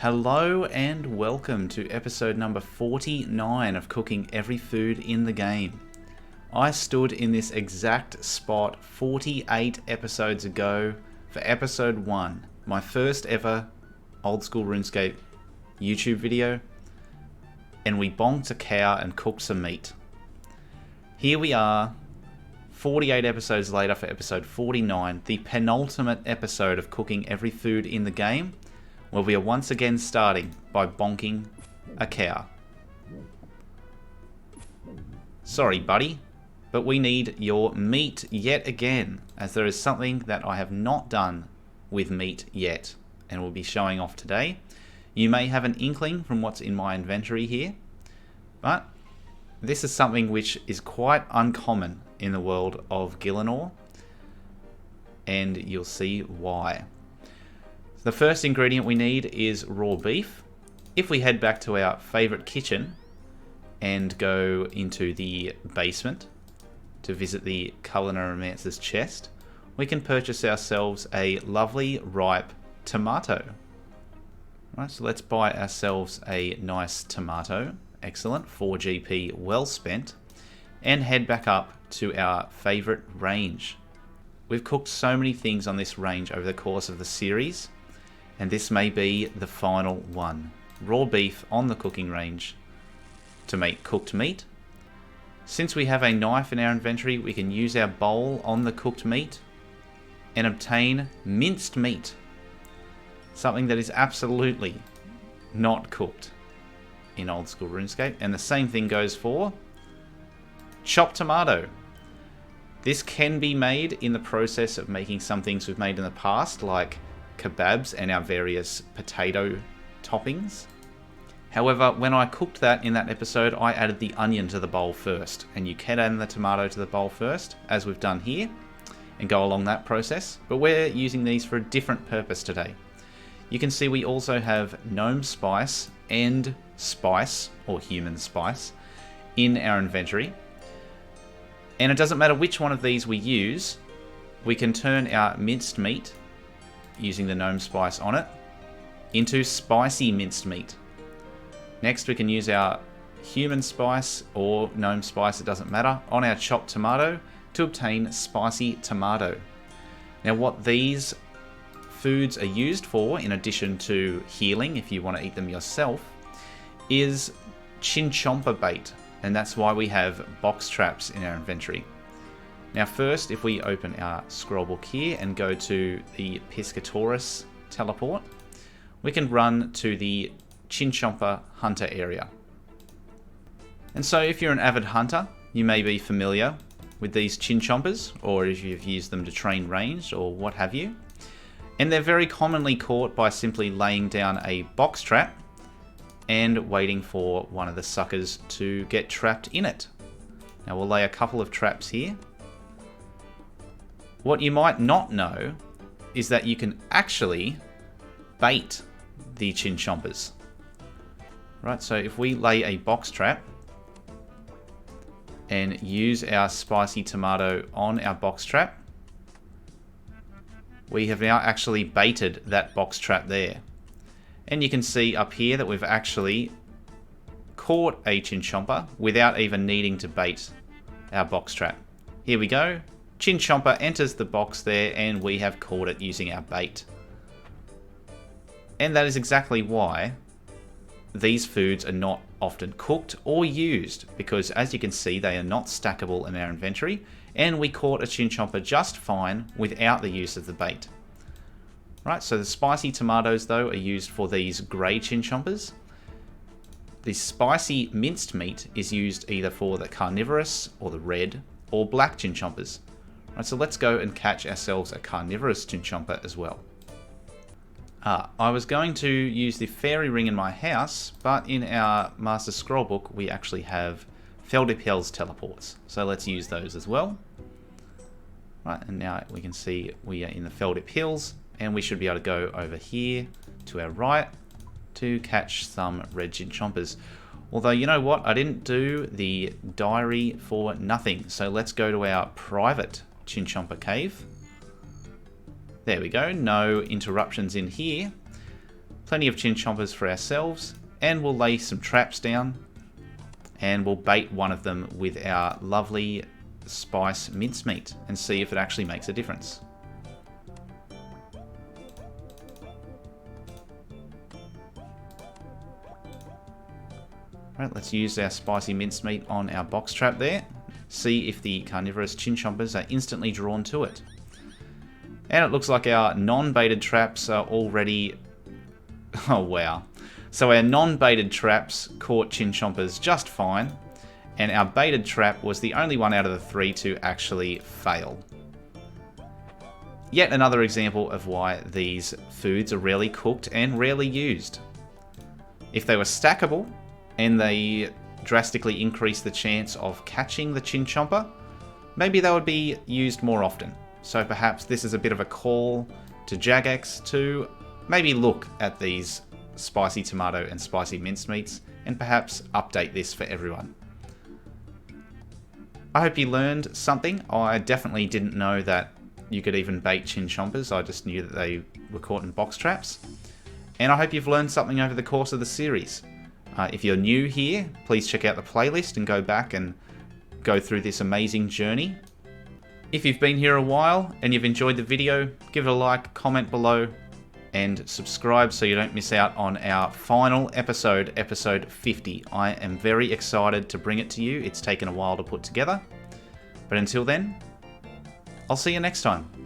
Hello and welcome to episode number 49 of Cooking Every Food in the Game. I stood in this exact spot 48 episodes ago for episode 1, my first ever old school RuneScape YouTube video, and we bonked a cow and cooked some meat. Here we are, 48 episodes later for episode 49, the penultimate episode of Cooking Every Food in the Game, where we are once again starting by bonking a cow. Sorry, buddy, but we need your meat yet again, as there is something that I have not done with meat yet, and will be showing off today. You may have an inkling from what's in my inventory here, but this is something which is quite uncommon in the world of Gielinor, and you'll see why. The first ingredient we need is raw beef. If we head back to our favorite kitchen and go into the basement to visit the Culinaromancer's chest, we can purchase ourselves a lovely ripe tomato. Right, so let's buy ourselves a nice tomato. Excellent, 4 GP well spent, and head back up to our favorite range. We've cooked so many things on this range over the course of the series, and this may be the final one. Raw beef on the cooking range to make cooked meat. Since we have a knife in our inventory, we can use our bowl on the cooked meat and obtain minced meat. Something that is absolutely not cooked in old school RuneScape. And the same thing goes for chopped tomato. This can be made in the process of making some things we've made in the past, like kebabs and our various potato toppings. However, when I cooked that in that episode, I added the onion to the bowl first, and you can add the tomato to the bowl first, as we've done here, and go along that process. But we're using these for a different purpose today. You can see we also have gnome spice and spice, or human spice, in our inventory. And it doesn't matter which one of these we use, we can turn our minced meat, using the gnome spice on it, into spicy minced meat. Next, we can use our human spice or gnome spice, it doesn't matter, on our chopped tomato to obtain spicy tomato. Now, what these foods are used for, in addition to healing if you want to eat them yourself, is chinchompa bait, and that's why we have box traps in our inventory. Now first, if we open our scrollbook here and go to the Piscatoris teleport, we can run to the Chinchompa hunter area. And so if you're an avid hunter, you may be familiar with these chinchompas, or if you've used them to train ranged or what have you. And they're very commonly caught by simply laying down a box trap and waiting for one of the suckers to get trapped in it. Now we'll lay a couple of traps here. What you might not know is that you can actually bait the chinchompas. Right, so if we lay a box trap and use our spicy tomato on our box trap, we have now actually baited that box trap there. And you can see up here that we've actually caught a chinchompa without even needing to bait our box trap. Here we go. Chinchompa enters the box there, and we have caught it using our bait. And that is exactly why these foods are not often cooked or used, because as you can see, they are not stackable in our inventory, and we caught a chinchompa just fine without the use of the bait. Right, so the spicy tomatoes though are used for these grey chinchompas. The spicy minced meat is used either for the carnivorous or the red or black chinchompas. Right, so let's go and catch ourselves a carnivorous chinchompa as well. I was going to use the fairy ring in my house, but in our master scrollbook we actually have Feldipel's teleports. So let's use those as well. Right, and now we can see we are in the Feldip Hills, and we should be able to go over here to our right to catch some red chinchompas. Although, you know what? I didn't do the diary for nothing. So let's go to our private Chinchompa cave. There we go. No interruptions in here. plenty of chinchompas for ourselves, and we'll lay some traps down, and we'll bait one of them with our lovely spice mincemeat and see if it actually makes a difference. Right, let's use our spicy mincemeat on our box trap there. See if the carnivorous chinchompas are instantly drawn to it. And it looks like our non-baited traps are already... Oh wow. So our non-baited traps caught chinchompas just fine, and our baited trap was the only one out of the 3 to actually fail. Yet another example of why these foods are rarely cooked and rarely used. If they were stackable, and they drastically increase the chance of catching the chinchompa, maybe they would be used more often. So perhaps this is a bit of a call to Jagex to maybe look at these spicy tomato and spicy mincemeats and perhaps update this for everyone. I hope you learned something. I definitely didn't know that you could even bait chinchompas. I just knew that they were caught in box traps. And I hope you've learned something over the course of the series. If you're new here, please check out the playlist and go back and go through this amazing journey. If you've been here a while and you've enjoyed the video, give it a like, comment below, and subscribe so you don't miss out on our final episode, episode 50. I am very excited to bring it to you. It's taken a while to put together. But until then, I'll see you next time.